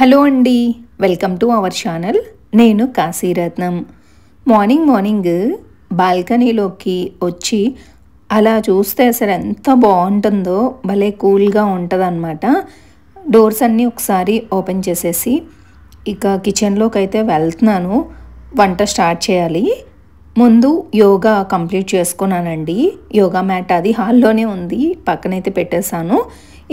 Hello అండి, welcome to our channel. నేను కాశీరత్నం. Morning బాల్కనీలోకి వచ్చి అలా చూస్తే అసలు ఎంత బాగుంటుందో, భలే కూల్గా ఉంటుంది అన్నమాట. డోర్స్ అన్నీ ఒకసారి ఓపెన్ చేసేసి ఇక కిచెన్లోకి అయితే వెళ్తున్నాను. వంట స్టార్ట్ చేయాలి. ముందు యోగా కంప్లీట్ చేసుకున్నానండి. యోగా మ్యాట్ అది హాల్లోనే ఉంది, పక్కనైతే పెట్టేశాను.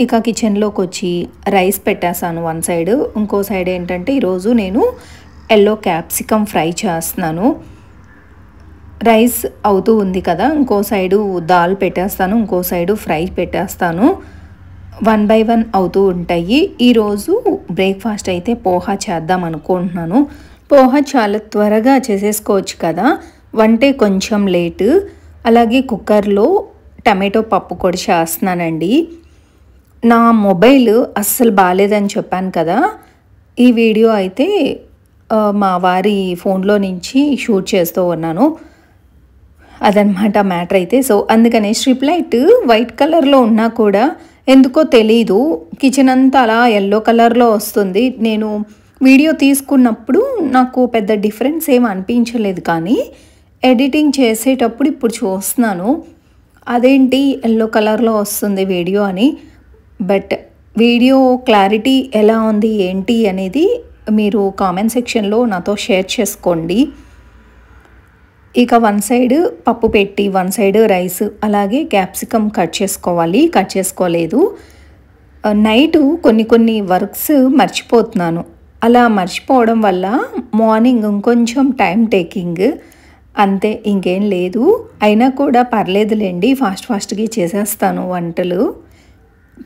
ఇక కిచెన్లోకి వచ్చి రైస్ పెట్టేశాను వన్ సైడ్. ఇంకో సైడ్ ఏంటంటే ఈరోజు నేను ఎల్లో క్యాప్సికమ్ ఫ్రై చేస్తున్నాను. రైస్ అవుతూ ఉంది కదా, ఇంకో సైడు దాల్ పెట్టేస్తాను, ఇంకో సైడు ఫ్రై పెట్టేస్తాను. 1 by 1 అవుతూ ఉంటాయి. ఈరోజు బ్రేక్ఫాస్ట్ అయితే పోహా చేద్దాం అనుకుంటున్నాను. పోహా చాలా త్వరగా చేసేసుకోవచ్చు కదా, వంటే కొంచెం లేటు. అలాగే కుక్కర్లో టమాటో పప్పు కూడా చేస్తున్నానండి. నా మొబైల్ అస్సలు బాగాలేదని చెప్పాను కదా, ఈ వీడియో అయితే మా వారి ఫోన్లో నుంచి షూట్ చేస్తూ ఉన్నాను. అదనమాట మ్యాటర్ అయితే. సో అందుకనే స్ట్రిప్ లైట్ వైట్ కలర్లో ఉన్నా కూడా ఎందుకో తెలీదు, కిచెన్ అంతా అలా ఎల్లో కలర్లో వస్తుంది. నేను వీడియో తీసుకున్నప్పుడు నాకు పెద్ద డిఫరెన్స్ ఏం అనిపించలేదు, కానీ ఎడిటింగ్ చేసేటప్పుడు ఇప్పుడు చూస్తున్నాను అదేంటి ఎల్లో కలర్లో వస్తుంది వీడియో అని. బట్ వీడియో క్లారిటీ ఎలా ఉంది ఏంటి అనేది మీరు కామెంట్ సెక్షన్లో నాతో షేర్ చేసుకోండి. ఇక వన్ సైడ్ పప్పు పెట్టి వన్ సైడ్ రైస్, అలాగే క్యాప్సికమ్ కట్ చేసుకోవాలి. కట్ చేసుకోలేదు. నైటు కొన్ని వర్క్స్ మర్చిపోతున్నాను. అలా మర్చిపోవడం వల్ల మార్నింగ్ ఇంకొంచెం టైం టేకింగ్, అంతే, ఇంకేం లేదు. అయినా కూడా పర్లేదులేండి, ఫాస్ట్గా చేసేస్తాను వంటలు.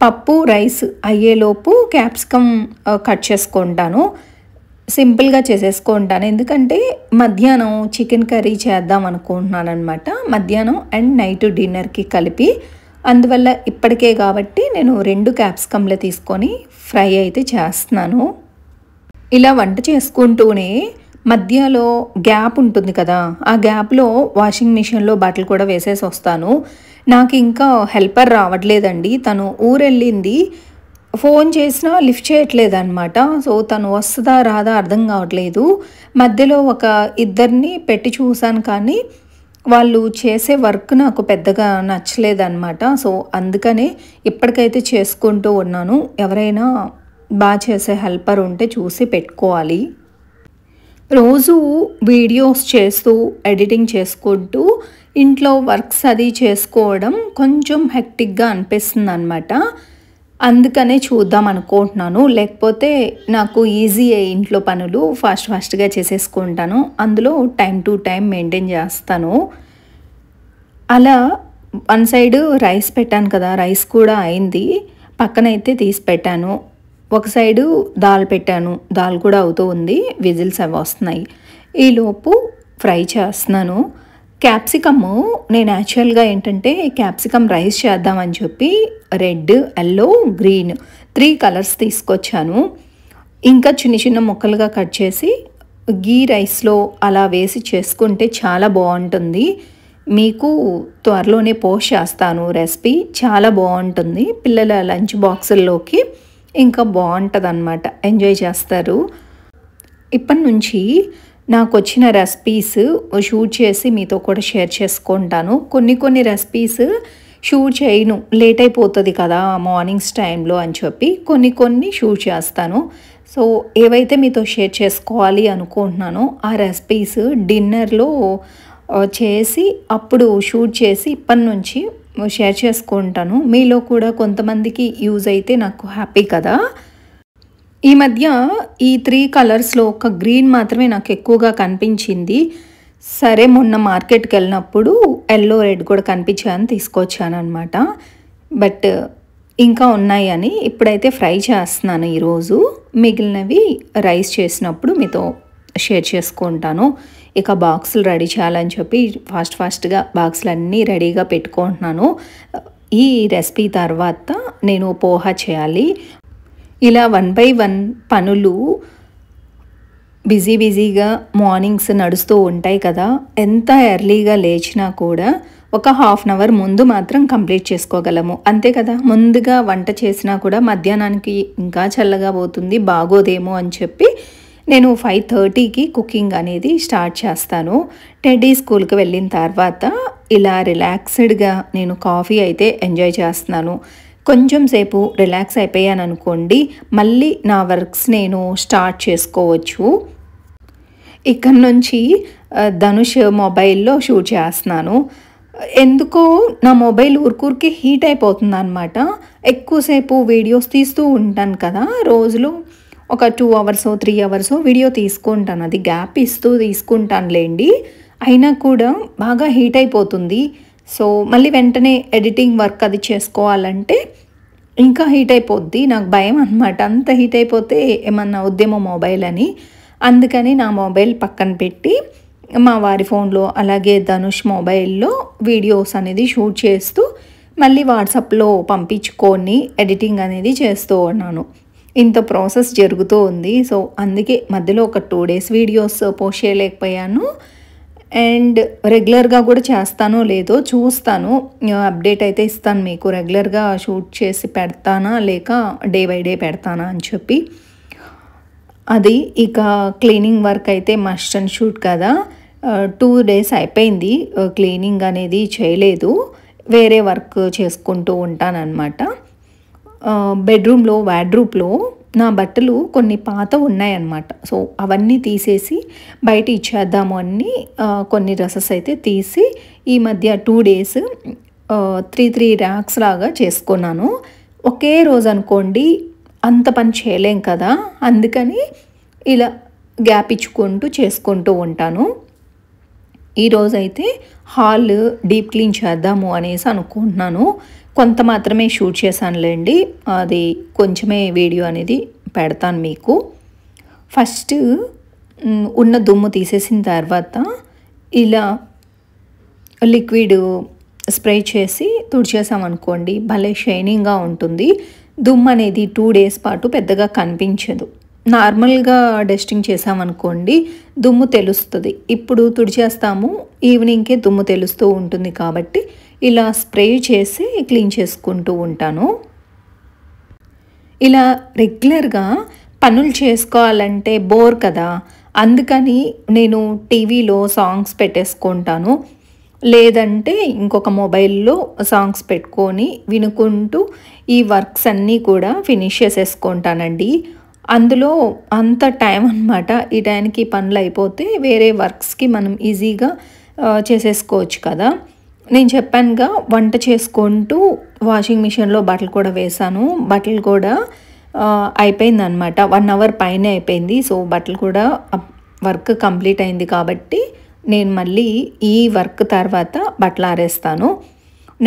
పప్పు రైస్ అయ్యేలోపు క్యాప్సికమ్ కట్ చేసుకుంటాను, సింపుల్గా చేసేసుకుంటాను. ఎందుకంటే మధ్యాహ్నం చికెన్ కర్రీ చేద్దాం అనుకుంటున్నాను అనమాట, మధ్యాహ్నం అండ్ నైట్ డిన్నర్కి కలిపి. అందువల్ల ఇప్పటికే కాబట్టి నేను 2 క్యాప్సికమ్లే తీసుకొని ఫ్రై అయితే చేస్తున్నాను. ఇలా వంట చేసుకుంటూనే మధ్యలో గ్యాప్ ఉంటుంది కదా, ఆ గ్యాప్లో వాషింగ్ మిషన్లో బట్టలు కూడా వేసేసి వస్తాను. నాకు ఇంకా హెల్పర్ రావట్లేదండి, తను ఊరెళ్ళింది. ఫోన్ చేసినా లిఫ్ట్ చేయట్లేదు అనమాట. సో తను వస్తుందా రాదా అర్థం కావట్లేదు. మధ్యలో ఒక ఇద్దరిని పెట్టి చూశాను, కానీ వాళ్ళు చేసే వర్క్ నాకు పెద్దగా నచ్చలేదన్నమాట. సో అందుకనే ఇప్పటికైతే చేసుకుంటూ ఉన్నాను. ఎవరైనా బాగా చేసే హెల్పర్ ఉంటే చూసి పెట్టుకోవాలి. రోజు వీడియోస్ చేస్తూ ఎడిటింగ్ చేసుకుంటూ ఇంట్లో వర్క్స్ అది చేసుకోవడం కొంచెం హెక్టిక్గా అనిపిస్తుంది అనమాట. అందుకనే చూద్దాం అనుకుంటున్నాను. లేకపోతే నాకు ఈజీ ఇంట్లో పనులు ఫాస్ట్గా చేసేసుకుంటాను, అందులో టైం టు టైం మెయింటైన్ చేస్తాను. అలా వన్ సైడ్ రైస్ పెట్టాను కదా, రైస్ కూడా అయింది, పక్కనైతే తీసి పెట్టాను. ఒక సైడు దాల్ పెట్టాను, దాల్ కూడా అవుతూ ఉంది, విజిల్స్ అవి వస్తున్నాయి. ఈలోపు ఫ్రై చేస్తున్నాను. క్యాప్సికమ్ నేను యాక్చువల్గా ఏంటంటే క్యాప్సికమ్ రైస్ చేద్దామని చెప్పి రెడ్, ఎల్లో, గ్రీన్ 3 కలర్స్ తీసుకొచ్చాను. ఇంకా చిన్న ముక్కలుగా కట్ చేసి గీ రైస్లో అలా వేసి చేసుకుంటే చాలా బాగుంటుంది. మీకు త్వరలోనే పోస్ట్ చేస్తాను రెసిపీ, చాలా బాగుంటుంది. పిల్లల లంచ్ బాక్సుల్లోకి ఇంకా బాగుంటుంది అన్నమాట, ఎంజాయ్ చేస్తారు. ఇప్పటి నుంచి నాకు వచ్చిన రెసిపీస్ షూట్ చేసి మీతో కూడా షేర్ చేసుకుంటాను. కొన్ని రెసిపీస్ షూట్ చేయను, లేట్ అయిపోతుంది కదా మార్నింగ్స్ టైంలో అని చెప్పి కొన్ని షూట్ చేస్తాను. సో ఏవైతే మీతో షేర్ చేసుకోవాలి అనుకుంటున్నానో ఆ రెసిపీస్ డిన్నర్లో చేసి అప్పుడు షూట్ చేసి ఇప్పటి నుంచి షేర్ చేసుకుంటాను. మీలో కూడా కొంతమందికి యూజ్ అయితే నాకు హ్యాపీ కదా. ఈ మధ్య ఈ 3 కలర్స్లో ఒక గ్రీన్ మాత్రమే నాకు ఎక్కువగా కనిపించింది. సరే మొన్న మార్కెట్కి వెళ్ళినప్పుడు ఎల్లో, రెడ్ కూడా కనిపించాయని తీసుకొచ్చాను అనమాట. బట్ ఇంకా ఉన్నాయని ఇప్పుడైతే ఫ్రై చేస్తున్నాను ఈరోజు. మిగిలినవి రైస్ చేసినప్పుడు మీతో షేర్ చేసుకుంటాను. ఇక బాక్సులు రెడీ చేయాలని చెప్పి ఫాస్ట్గా బాక్సులు అన్నీ రెడీగా పెట్టుకుంటున్నాను. ఈ రెసిపీ తర్వాత నేను పోహా చేయాలి. ఇలా 1 by 1 పనులు బిజీగా మార్నింగ్స్ నడుస్తూ ఉంటాయి కదా. ఎంత ఎర్లీగా లేచినా కూడా ఒక హాఫ్ అన్ అవర్ ముందు మాత్రం కంప్లీట్ చేసుకోగలము, అంతే కదా. ముందుగా వంట చేసినా కూడా మధ్యాహ్నానికి ఇంకా చల్లగా పోతుంది, బాగోదేమో అని చెప్పి నేను 5:30కి కుకింగ్ అనేది స్టార్ట్ చేస్తాను. టెడ్డీ స్కూల్కి వెళ్ళిన తర్వాత ఇలా రిలాక్స్డ్గా నేను కాఫీ అయితే ఎంజాయ్ చేస్తున్నాను. కొంచెం సేపు రిలాక్స్ అయిపోయాను అనుకోండి, మళ్ళీ నా వర్క్స్ నేను స్టార్ట్ చేసుకోవచ్చు. ఇక్కడ నుంచి ధనుష్ మొబైల్లో షూట్ చేస్తున్నాను. ఎందుకో నా మొబైల్ ఊరికూరికి హీట్ అయిపోతుంది అనమాట. ఎక్కువసేపు వీడియోస్ తీస్తూ ఉంటాను కదా, రోజులో ఒక 2 అవర్స్ 3 అవర్స్ వీడియో తీసుకుంటాను, అది గ్యాప్ ఇస్తూ తీసుకుంటానులేండి. అయినా కూడా బాగా హీట్ అయిపోతుంది. సో మళ్ళీ వెంటనే ఎడిటింగ్ వర్క్ అది చేసుకోవాలంటే ఇంకా హీట్ అయిపోద్ది. నాకు భయం అనమాట, అంత హీట్ అయిపోతే ఏమన్నా ఉద్యమం మొబైల్ అని. అందుకని నా మొబైల్ పక్కన పెట్టి మా వారి ఫోన్లో అలాగే ధనుష్ మొబైల్లో వీడియోస్ అనేది షూట్ చేస్తూ మళ్ళీ వాట్సాప్లో పంపించుకొని ఎడిటింగ్ అనేది చేస్తూ ఉన్నాను. ఇంత ప్రాసెస్ జరుగుతూ ఉంది. సో అందుకే మధ్యలో ఒక 2 డేస్ వీడియోస్ పోస్ట్ చేయలేకపోయాను. అండ్ రెగ్యులర్గా కూడా చేస్తానో లేదో చూస్తాను, అప్డేట్ అయితే ఇస్తాను మీకు. రెగ్యులర్గా షూట్ చేసి పెడతానా లేక డే బై డే పెడతానా అని చెప్పి. అది ఇక క్లీనింగ్ వర్క్ అయితే మస్ట్ అండ్ షూట్ కదా. 2 డేస్ అయిపోయింది క్లీనింగ్ అనేది చేయలేదు, వేరే వర్క్ చేసుకుంటూ ఉంటానన్నమాట. బెడ్రూమ్లో వార్డ్రోబ్లో నా బట్టలు కొన్ని పాత ఉన్నాయన్నమాట. సో అవన్నీ తీసేసి బయట ఇచ్చేద్దాము అని కొన్ని డ్రెస్సెస్ అయితే తీసి ఈ మధ్య 2 డేస్ 3 ర్యాక్స్ లాగా చేసుకున్నాను. ఒకే రోజు అనుకోండి అంత పని చేయలేం కదా, అందుకని ఇలా గ్యాప్ ఇచ్చుకుంటూ చేసుకుంటూ ఉంటాను. ఈరోజైతే హాల్ డీప్ క్లీన్ చేద్దాము అనేసి అనుకుంటున్నాను. కొంత మాత్రమే షూట్ చేశానులేండి, అది కొంచెమే వీడియో అనేది పెడతాను మీకు. ఫస్ట్ ఉన్న దుమ్ము తీసేసిన తర్వాత ఇలా లిక్విడ్ స్ప్రే చేసి తుడిచేసామనుకోండి భలే షైనింగ్గా ఉంటుంది. దుమ్ము అనేది 2 డేస్ పాటు పెద్దగా కనిపించదు. నార్మల్గా డస్టింగ్ చేసామనుకోండి దుమ్ము తెలుస్తుంది. ఇప్పుడు తుడిచేస్తాము, ఈవినింగ్కే దుమ్ము తెలుస్తూ ఉంటుంది కాబట్టి ఇలా స్ప్రే చేసి క్లీన్ చేసుకుంటూ ఉంటాను. ఇలా రెగ్యులర్గా పనులు చేసుకోవాలంటే బోర్ కదా, అందుకని నేను టీవీలో సాంగ్స్ పెట్టేసుకుంటాను, లేదంటే ఇంకొక మొబైల్లో సాంగ్స్ పెట్టుకొని వినుకుంటూ ఈ వర్క్స్ అన్నీ కూడా ఫినిష్ చేసేసుకుంటానండి. అందులో అంత టైం అన్నమాట. ఈ టైంకి పనులు అయిపోతే వేరే వర్క్స్కి మనం ఈజీగా చేసేసుకోవచ్చు కదా. నేను చెప్పానుగా వంట చేసుకుంటూ వాషింగ్ మిషన్లో బట్టలు కూడా వేసాను. బట్టలు కూడా అయిపోయిందనమాట, 1 అవర్ పైనే అయిపోయింది. సో బట్టలు కూడా వర్క్ కంప్లీట్ అయింది కాబట్టి నేను మళ్ళీ ఈ వర్క్ తర్వాత బట్టలు ఆరేస్తాను.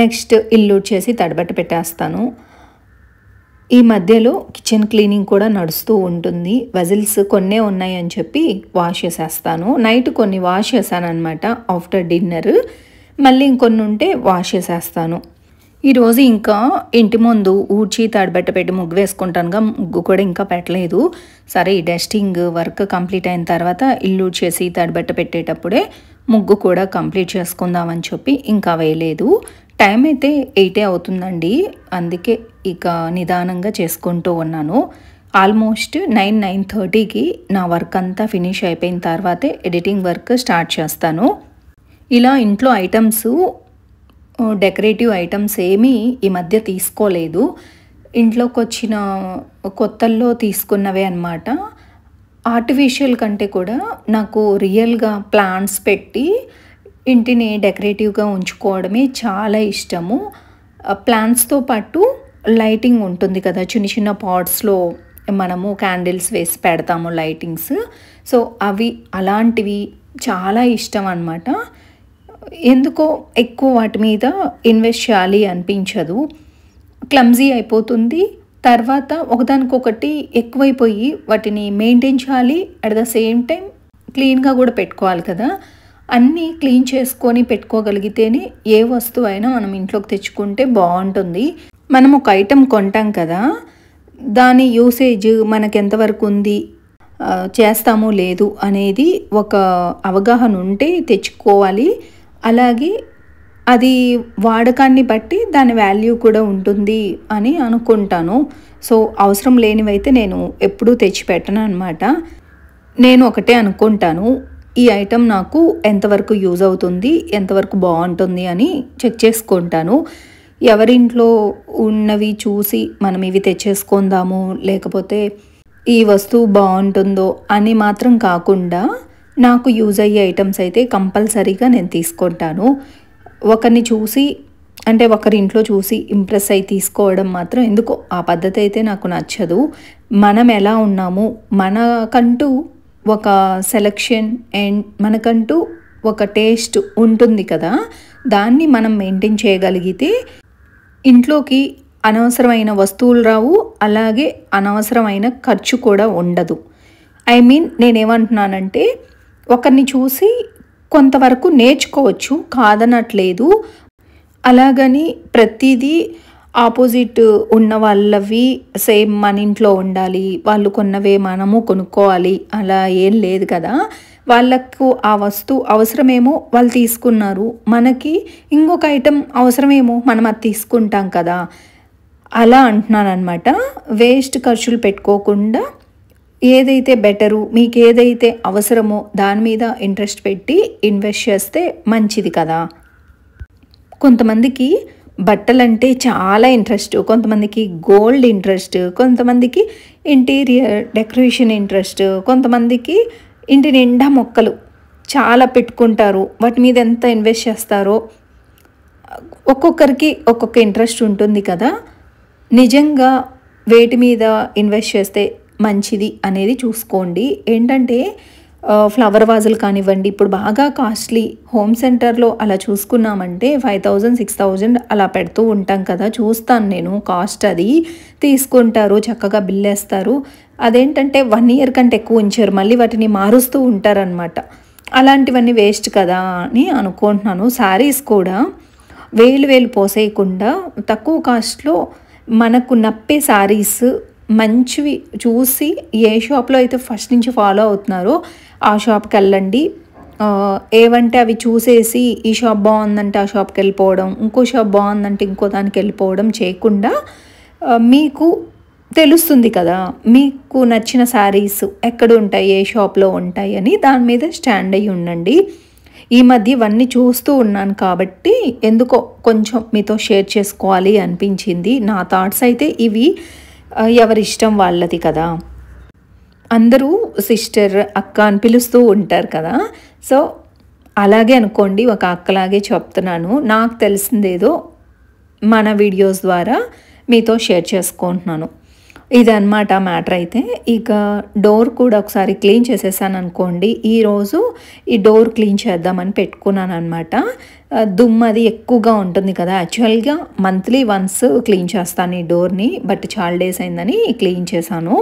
నెక్స్ట్ ఇల్లు చేసి తడబట్ట పెట్టేస్తాను. ఈ మధ్యలో కిచెన్ క్లీనింగ్ కూడా నడుస్తూ ఉంటుంది. వెజిల్స్ కొన్నే ఉన్నాయి అని చెప్పి వాష్ చేసేస్తాను. నైట్ కొన్ని వాష్ చేశాను అనమాట ఆఫ్టర్ డిన్నర్, మళ్ళీ ఇంకొన్ని ఉంటే వాష్ చేసేస్తాను. ఈరోజు ఇంకా ఇంటి ముందు ఊడ్చి తడబెట్ట పెట్టి ముగ్గు వేసుకుంటానుగా, ముగ్గు కూడా ఇంకా పెట్టలేదు. సరే ఈ డస్టింగ్ వర్క్ కంప్లీట్ అయిన తర్వాత ఇల్లు చేసి తడబెట్ట పెట్టేటప్పుడే ముగ్గు కూడా కంప్లీట్ చేసుకుందామని చెప్పి ఇంకా వేయలేదు. టైం అయితే 8 అవుతుందండి, అందుకే ఇక నిదానంగా చేసుకుంటూ ఉన్నాను. ఆల్మోస్ట్ 9:30కి నా వర్క్ అంతా ఫినిష్ అయిపోయిన తర్వాతే ఎడిటింగ్ వర్క్ స్టార్ట్ చేస్తాను. ఇలా ఇంట్లో ఐటమ్స్ డెకరేటివ్ ఐటమ్స్ ఏమీ ఈ మధ్య తీసుకోలేదు. ఇంట్లోకి వచ్చిన కొత్తల్లో తీసుకున్నవే అన్నమాట. ఆర్టిఫిషియల్ కంటే కూడా నాకు రియల్గా ప్లాంట్స్ పెట్టి ఇంటిని డెకరేటివ్గా ఉంచుకోవడమే చాలా ఇష్టము. ప్లాంట్స్తో పాటు లైటింగ్ ఉంటుంది కదా, చిన్న చిన్న పాట్స్లో మనము క్యాండిల్స్ వేసి పెడతాము లైటింగ్స్. సో అవి అలాంటివి చాలా ఇష్టం అన్నమాట. ఎందుకో ఎక్కువ వాటి మీద ఇన్వెస్ట్ చేయాలి అనిపించదు, క్లమ్జీ అయిపోతుంది. తర్వాత ఒకదానికొకటి ఎక్కువైపోయి వాటిని మెయింటైన్ చేయాలి, అట్ ద సేమ్ టైం క్లీన్గా కూడా పెట్టుకోవాలి కదా. అన్నీ క్లీన్ చేసుకొని పెట్టుకోగలిగితేనే ఏ వస్తువు అయినా మనం ఇంట్లోకి తెచ్చుకుంటే బాగుంటుంది. మనం ఒక ఐటెం కొంటాం కదా, దాని యూసేజ్ మనకు ఎంతవరకు ఉంది, చేస్తామో లేదు అనేది ఒక అవగాహన ఉంటే తెచ్చుకోవాలి. అలాగే అది వాడకాన్ని బట్టి దాని వాల్యూ కూడా ఉంటుంది అని అనుకుంటాను. సో అవసరం లేనివైతే నేను ఎప్పుడూ తెచ్చిపెట్టను అనమాట. నేను ఒకటే అనుకుంటాను, ఈ ఐటెం నాకు ఎంతవరకు యూజ్ అవుతుంది, ఎంతవరకు బాగుంటుంది అని చెక్ చేసుకుంటాను. ఎవరింట్లో ఉన్నవి చూసి మనం ఇవి తెచ్చేసుకుందాము, లేకపోతే ఈ వస్తువు బాగుంటుందో అని మాత్రం కాకుండా నాకు యూజ్ అయ్యే ఐటమ్స్ అయితే కంపల్సరీగా నేను తీసుకుంటాను. ఒకరిని చూసి అంటే ఒకరింట్లో చూసి ఇంప్రెస్ అయి తీసుకోవడం మాత్రం ఎందుకో ఆ పద్ధతి అయితే నాకు నచ్చదు. మనం ఎలా ఉన్నాము, మనకంటూ ఒక సెలెక్షన్ అండ్ మనకంటూ ఒక టేస్ట్ ఉంటుంది కదా, దాన్ని మనం మెయింటైన్ చేయగలిగితే ఇంట్లోకి అనవసరమైన వస్తువులు రావు, అలాగే అనవసరమైన ఖర్చు కూడా ఉండదు. ఐ మీన్ నేనేమంటున్నానంటే ఒకరిని చూసి కొంతవరకు నేర్చుకోవచ్చు, కాదనట్లేదు. అలాగని ప్రతిదీ ఆపోజిట్ ఉన్న వాళ్ళవి సేమ్ మన ఇంట్లో ఉండాలి, వాళ్ళు కొన్నవే మనము కొనుక్కోవాలి అలా ఏం లేదు కదా. వాళ్ళకు ఆ వస్తువు అవసరమేమో వాళ్ళు తీసుకున్నారు, మనకి ఇంకొక ఐటెం అవసరమేమో మనం అది తీసుకుంటాం కదా, అలా అంటున్నాను అనమాట. వేస్ట్ ఖర్చులు పెట్టుకోకుండా ఏదైతే బెటరు, మీకు ఏదైతే అవసరమో దాని మీద ఇంట్రెస్ట్ పెట్టి ఇన్వెస్ట్ చేస్తే మంచిది కదా. కొంతమందికి బట్టలంటే చాలా ఇంట్రెస్ట్, కొంతమందికి గోల్డ్ ఇంట్రెస్ట్, కొంతమందికి ఇంటీరియర్ డెకరేషన్ ఇంట్రెస్ట్, కొంతమందికి ఇంటి నిండా మొక్కలు చాలా పెట్టుకుంటారు, వాటి మీద ఎంత ఇన్వెస్ట్ చేస్తారో. ఒక్కొక్కరికి ఒక్కొక్క ఇంట్రెస్ట్ ఉంటుంది కదా. నిజంగా వేటి మీద ఇన్వెస్ట్ చేస్తే మంచిది అనేది చూసుకోండి. ఏంటంటే ఫ్లవర్ వాజులు కానివ్వండి, ఇప్పుడు బాగా కాస్ట్లీ హోమ్ సెంటర్లో అలా చూసుకున్నామంటే 5000 6000 అలా పెడుతూ ఉంటాం కదా, చూస్తాను నేను కాస్ట్. అది తీసుకుంటారు, చక్కగా బిల్ వేస్తారు. అదేంటంటే 1 year కంటే ఎక్కువ ఉంచారు, మళ్ళీ వాటిని మారుస్తూ ఉంటారనమాట. అలాంటివన్నీ వేస్ట్ కదా అని అనుకుంటున్నాను. శారీస్ కూడా వేలు పోసేయకుండా తక్కువ కాస్ట్లో మనకు నప్పే శారీస్ మంచివి చూసి ఏ షాప్లో అయితే ఫస్ట్ నుంచి ఫాలో అవుతున్నారో ఆ షాప్కి వెళ్ళండి. ఏవంటే అవి చూసేసి ఈ షాప్ బాగుందంటే ఆ షాప్కి వెళ్ళిపోవడం, ఇంకో షాప్ బాగుందంటే ఇంకో దానికి వెళ్ళిపోవడం చేయకుండా మీకు తెలుస్తుంది కదా మీకు నచ్చిన శారీస్ ఎక్కడ ఉంటాయి, ఏ షాప్లో ఉంటాయి అని దాని మీద స్టాండ్ అయ్యి ఉండండి. ఈ మధ్య ఇవన్నీ చూస్తూ ఉన్నాను కాబట్టి ఎందుకో కొంచెం మీతో షేర్ చేసుకోవాలి అనిపించింది. నా థాట్స్ అయితే ఇవి. ఎవరి ఇష్టం వాళ్ళది కదా, అందరూ సిస్టర్ అక్క అని పిలుస్తూ ఉంటారు కదా. సో అలాగే అనుకోండి, ఒక అక్కలాగే చెప్తున్నాను. నాకు తెలిసిందేదో మన వీడియోస్ ద్వారా మీతో షేర్ చేసుకుంటున్నాను. ఇదన్నమాట మ్యాటర్. అయితే ఇక డోర్ కూడా ఒకసారి క్లీన్ చేసేసాను అనుకోండి. ఈరోజు ఈ డోర్ క్లీన్ చేద్దామని పెట్టుకున్నాను అనమాట. దుమ్మది ఎక్కువగా ఉంటుంది కదా, యాక్చువల్గా మంత్లీ వన్స్ క్లీన్ చేస్తాను ఈ డోర్ని, బట్ చాలా డేస్ అయిందని క్లీన్ చేశాను.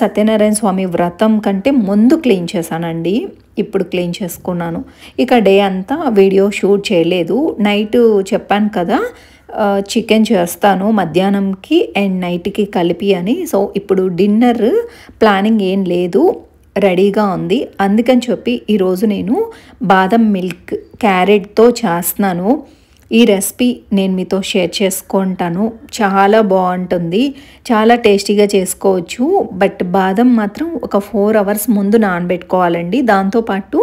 సత్యనారాయణ స్వామి వ్రతం కంటే ముందు క్లీన్ చేశానండి, ఇప్పుడు క్లీన్ చేసుకున్నాను. ఇక డే అంతా వీడియో షూట్ చేయలేదు. నైట్ చెప్పాను కదా చికెన్ చేస్తాను మధ్యాహ్నంకి అండ్ నైట్కి కలిపి అని. సో ఇప్పుడు డిన్నర్ ప్లానింగ్ ఏం లేదు, రెడీగా ఉంది. అందుకని చెప్పి ఈరోజు నేను బాదం మిల్క్ క్యారెట్తో చేస్తున్నాను. ఈ రెసిపీ నేను మీతో షేర్ చేసుకుంటాను. చాలా బాగుంటుంది, చాలా టేస్టీగా చేసుకోవచ్చు. బట్ బాదం మాత్రం ఒక 4 hours ముందు నానబెట్టుకోవాలండి. దాంతోపాటు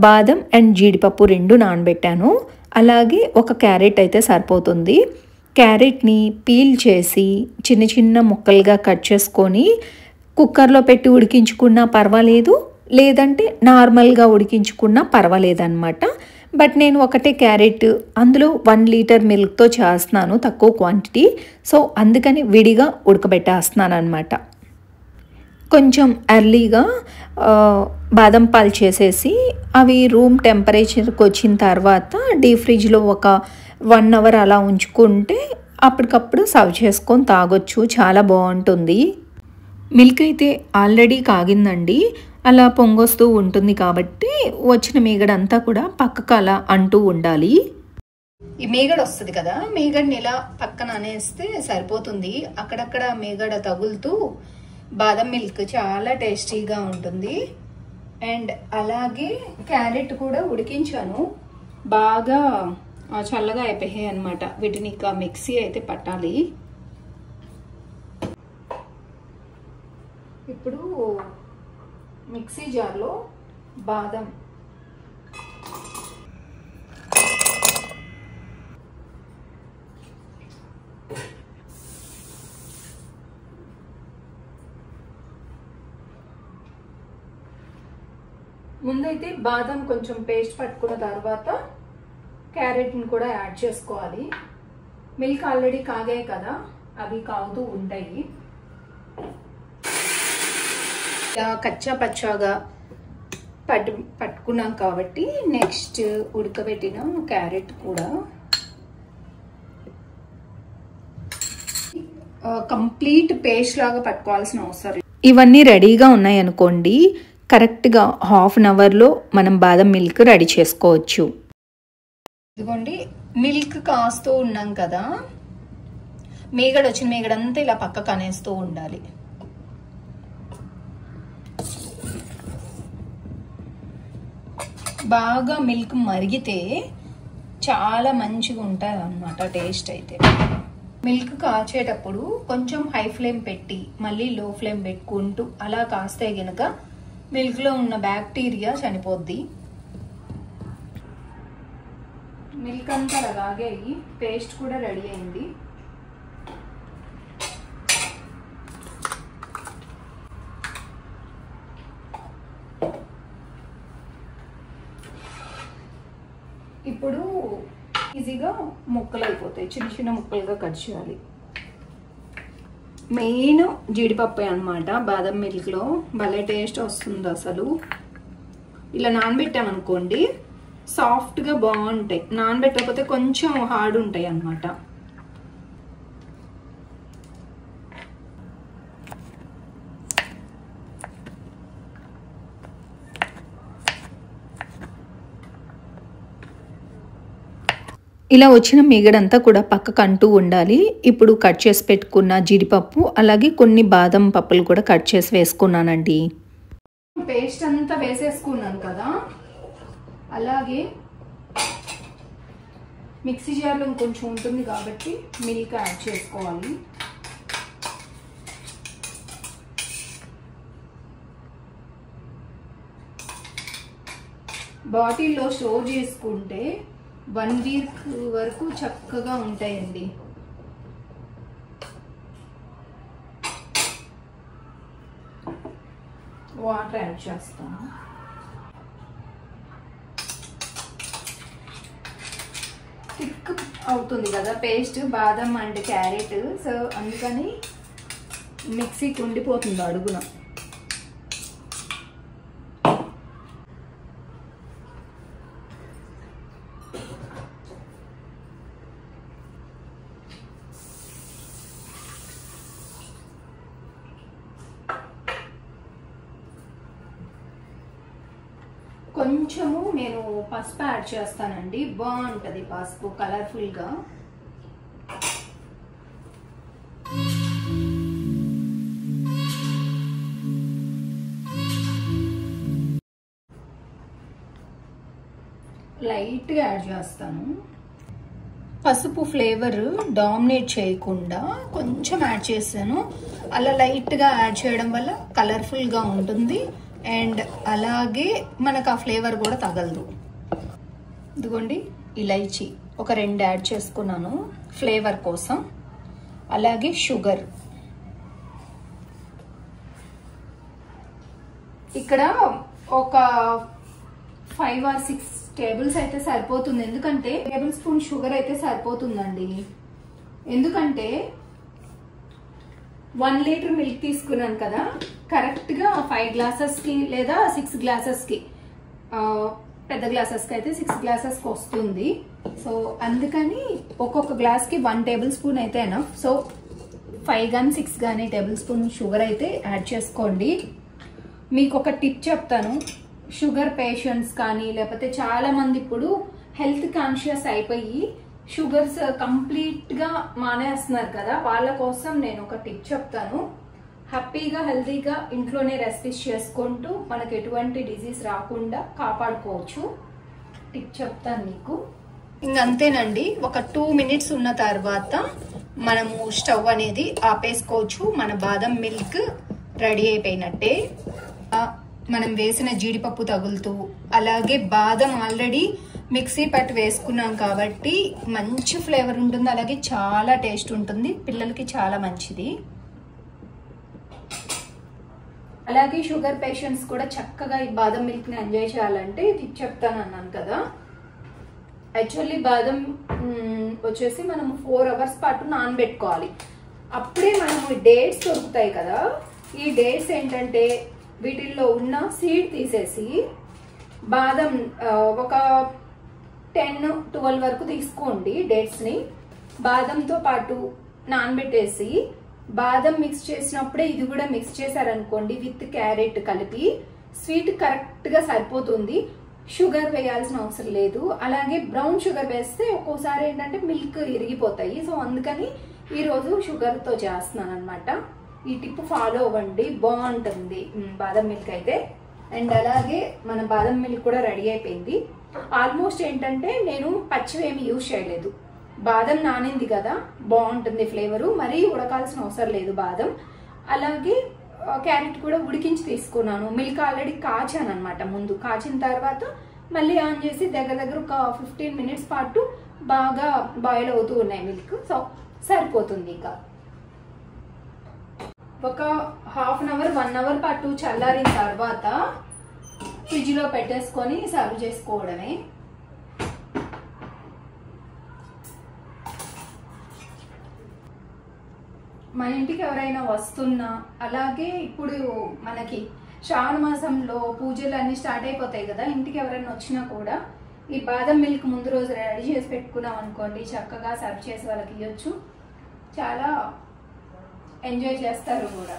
బాదం అండ్ జీడిపప్పు 2 నానబెట్టాను. అలాగే ఒక క్యారెట్ అయితే సరిపోతుంది. క్యారెట్ని పీల్ చేసి చిన్న చిన్న ముక్కలుగా కట్ చేసుకొని కుక్కర్లో పెట్టి ఉడికించుకున్నా పర్వాలేదు, లేదంటే నార్మల్గా ఉడికించుకున్నా పర్వాలేదన్నమాట. బట్ నేను ఒకటే క్యారెట్, అందులో 1 liter మిల్క్తో చేస్తున్నాను, తక్కువ క్వాంటిటీ. సో అందుకని విడిగా ఉడకబెట్టేస్తున్నాను అనమాట. కొంచెం ఎర్లీగా బాదం పాలు చేసేసి అవి రూమ్ టెంపరేచర్కి వచ్చిన తర్వాత డీప్ ఫ్రిడ్జ్లో ఒక 1 hour అలా ఉంచుకుంటే అప్పటికప్పుడు సర్వ్ చేసుకొని తాగొచ్చు, చాలా బాగుంటుంది. మిల్క్ అయితే ఆల్రెడీ కాగిందండి, అలా పొంగొస్తూ ఉంటుంది కాబట్టి వచ్చిన మీగడంతా కూడా పక్కకు అలా అంటూ ఉండాలి. ఈ మీగడ వస్తుంది కదా, మీగడని ఇలా పక్కన అనేస్తే సరిపోతుంది. అక్కడక్కడ మీగడ తగులుతూ బాదం మిల్క్ చాలా టేస్టీగా ఉంటుంది. అండ్ అలాగే క్యారెట్ కూడా ఉడికించాను, బాగా చల్లగా అయిపోయాయి అన్నమాట. వీటిని ఇంకా మిక్సీ అయితే పట్టాలి. ఇప్పుడు మిక్సీ జార్లో బాదం, ముందైతే బాదం కొంచెం పేస్ట్ పట్టుకున్న తర్వాత క్యారెట్ని కూడా యాడ్ చేసుకోవాలి. మిల్క్ ఆల్రెడీ కాగాయి కదా, అవి కాగుతూ ఉంటాయి. కచ్చా పచ్చాగా పట్టుకున్నాం కాబట్టి నెక్స్ట్ ఉడకబెట్టిన క్యారెట్ కూడా కంప్లీట్ పేస్ట్ లాగా పట్టుకోవాల్సిన అవసరం. ఇవన్నీ రెడీగా ఉన్నాయి అనుకోండి, కరెక్ట్గా హాఫ్ అన్ అవర్లో మనం బాదం మిల్క్ రెడీ చేసుకోవచ్చు. ఇదిగోండి, మిల్క్ కాస్తూ ఉన్నాం కదా, మేగడ వచ్చిన మేగడంతా ఇలా పక్కకు అనేస్తూ ఉండాలి. బాగా మిల్క్ మరిగితే చాలా మంచిగా ఉంటుంది అన్నమాట టేస్ట్ అయితే. మిల్క్ కాచేటప్పుడు కొంచెం హై ఫ్లేమ్ పెట్టి మళ్ళీ లో ఫ్లేమ్ పెట్టుకుంటూ అలా కాస్తే గనక మిల్క్లో ఉన్న బ్యాక్టీరియా చనిపోద్ది. మిల్క్ అంతా అలాగే అయ్యి పేస్ట్ కూడా రెడీ అయింది. ఇప్పుడు ఈజీగా ముక్కలు అయిపోతాయి, చిన్న చిన్న ముక్కలుగా కట్ చేయాలి. మెయిన్ జీడిపప్పు అన్నమాట, బాదం మిల్క్లో భలే టేస్ట్ వస్తుంది అసలు. ఇలా నానబెట్టామనుకోండి సాఫ్ట్గా బాగుంటాయి, నానబెట్టకపోతే కొంచెం హార్డ్ ఉంటాయి అన్నమాట. ఇలా వచ్చిన మిగడంతా కూడా పక్కకు అంటూ ఉండాలి. ఇప్పుడు కట్ చేసి పెట్టుకున్న జీడిపప్పు అలాగే కొన్ని బాదం పప్పులు కూడా కట్ చేసి వేసుకున్నానండి. పేస్ట్ అంతా వేసేసుకున్నాను కదా, అలాగే మిక్సీ జార్లో కొంచెం ఉంటుంది కాబట్టి మిల్క్ యాడ్ చేసుకోవాలి. బాటిల్లో స్టోర్ చేసుకుంటే 1 వీక్ వరకు చక్కగా ఉంటాయండి. వాటర్ యాడ్ చేస్తాను. థిక్ అవుతుంది కదా పేస్ట్, బాదం అండ్ క్యారెట్, సో అందుకని మిక్సీకి ఉండిపోతుంది అడుగున. కొంచెము నేను పసుపు యాడ్ చేస్తానండి, బాగుంటుంది పసుపు కలర్ఫుల్గా. లైట్గా యాడ్ చేస్తాను. పసుపు ఫ్లేవర్ డామినేట్ చేయకుండా కొంచెం యాడ్ చేశాను. అలా లైట్గా యాడ్ చేయడం వల్ల కలర్ఫుల్గా ఉంటుంది అండ్ అలాగే మనకు ఆ ఫ్లేవర్ కూడా తగలదు. ఇదిగోండి, ఇలైచి ఒక 2 యాడ్ చేసుకున్నాను ఫ్లేవర్ కోసం. అలాగే షుగర్, ఇక్కడ ఒక 5 or 6 టేబుల్స్ అయితే సరిపోతుంది. ఎందుకంటే టేబుల్ స్పూన్ షుగర్ అయితే సరిపోతుందండి. ఎందుకంటే 1 లీటర్ మిల్క్ తీసుకున్నాను కదా, కరెక్ట్గా 5 గ్లాసెస్కి లేదా 6 గ్లాసెస్కి, పెద్ద గ్లాసెస్కి అయితే 6 గ్లాసెస్కి వస్తుంది. సో అందుకని ఒక్కొక్క గ్లాస్కి 1 టేబుల్ స్పూన్ అయితే ఎనఫ్. సో 5 కానీ 6 కానీ టేబుల్ స్పూన్ షుగర్ అయితే యాడ్ చేసుకోండి. మీకు ఒక టిప్ చెప్తాను, షుగర్ పేషెంట్స్ కానీ లేకపోతే చాలా మంది ఇప్పుడు హెల్త్ కాన్షియస్ అయిపోయి షుగర్స్ కంప్లీట్గా మానేస్తున్నారు కదా, వాళ్ళ కోసం నేను ఒక టిప్ చెప్తాను. హ్యాపీగా హెల్తీగా ఇంట్లోనే రెసిపీస్ చేసుకుంటూ మనకు ఎటువంటి డిజీజ్ రాకుండా కాపాడుకోవచ్చు. టిప్ చెప్తాను మీకు. ఇంకంతేనండి. ఒక 2 మినిట్స్ ఉన్న తర్వాత మనము స్టవ్ అనేది ఆపేసుకోవచ్చు. మన బాదం మిల్క్ రెడీ అయిపోయినట్టే. మనం వేసిన జీడిపప్పు తగులుతూ, అలాగే బాదం ఆల్రెడీ మిక్సీ పట్టి వేసుకున్నాం కాబట్టి మంచి ఫ్లేవర్ ఉంటుంది, అలాగే చాలా టేస్ట్ ఉంటుంది. పిల్లలకి చాలా మంచిది. అలాగే షుగర్ పేషెంట్స్ కూడా చక్కగా ఈ బాదం మిల్క్ని ఎంజాయ్ చేయాలంటే ఇది చెప్తాను అన్నాను కదా. యాక్చువల్లీ బాదం వచ్చేసి మనం 4 అవర్స్ పాటు నానబెట్టుకోవాలి. అప్పుడే మనము డేట్స్ దొరుకుతాయి కదా. ఈ డేట్స్ ఏంటంటే వీటిల్లో ఉన్న సీడ్ తీసేసి బాదం ఒక 10-12 వరకు తీసుకోండి డేట్స్ని. బాదంతో పాటు నానబెట్టేసి బాదం మిక్స్ చేసినప్పుడే ఇది కూడా మిక్స్ చేశారనుకోండి విత్ క్యారెట్ కలిపి, స్వీట్ కరెక్ట్గా సరిపోతుంది. షుగర్ వేయాల్సిన అవసరం లేదు. అలాగే బ్రౌన్ షుగర్ వేస్తే ఒక్కోసారి ఏంటంటే మిల్క్ ఇరిగిపోతాయి. సో అందుకని ఈరోజు షుగర్తో చేస్తున్నాను అనమాట. ఈ టిప్ ఫాలో అవ్వండి, బాగుంటుంది బాదం మిల్క్ అయితే. అండ్ అలాగే మన బాదం మిల్క్ కూడా రెడీ అయిపోయింది. ఆల్మోస్ట్ ఏంటంటే నేను పచ్చివేమి యూజ్ చేయలేదు. బాదం నానింది కదా, బాగుంటుంది ఫ్లేవరు. మరీ ఉడకాల్సిన అవసరం లేదు బాదం. అలాగే క్యారెట్ కూడా ఉడికించి తీసుకున్నాను. మిల్క్ ఆల్రెడీ కాచాను అనమాట. ముందు కాచిన తర్వాత మళ్ళీ ఆన్ చేసి దగ్గర ఒక 15 మినిట్స్ పాటు బాగా బాయిల్ అవుతూ ఉన్నాయి మిల్క్. సో సరిపోతుంది. ఇక ఒక హాఫ్ అన్ అవర్ 1 అవర్ పాటు చల్లారిన తర్వాత ఫ్రిడ్జ్లో పెట్టేసుకొని సర్వ్ చేసుకోవడమే. మన ఇంటికి ఎవరైనా వస్తున్నా, అలాగే ఇప్పుడు మనకి శ్రావణ మాసంలో పూజలు అన్ని స్టార్ట్ అయిపోతాయి కదా, ఇంటికి ఎవరైనా వచ్చినా కూడా ఈ బాదం మిల్క్ ముందు రోజు రెడీ చేసి పెట్టుకున్నాం అనుకోండి, చక్కగా సర్వ్ చేసి వాళ్ళకి ఇవ్వచ్చు. చాలా ఎంజాయ్ చేస్తారు కూడా.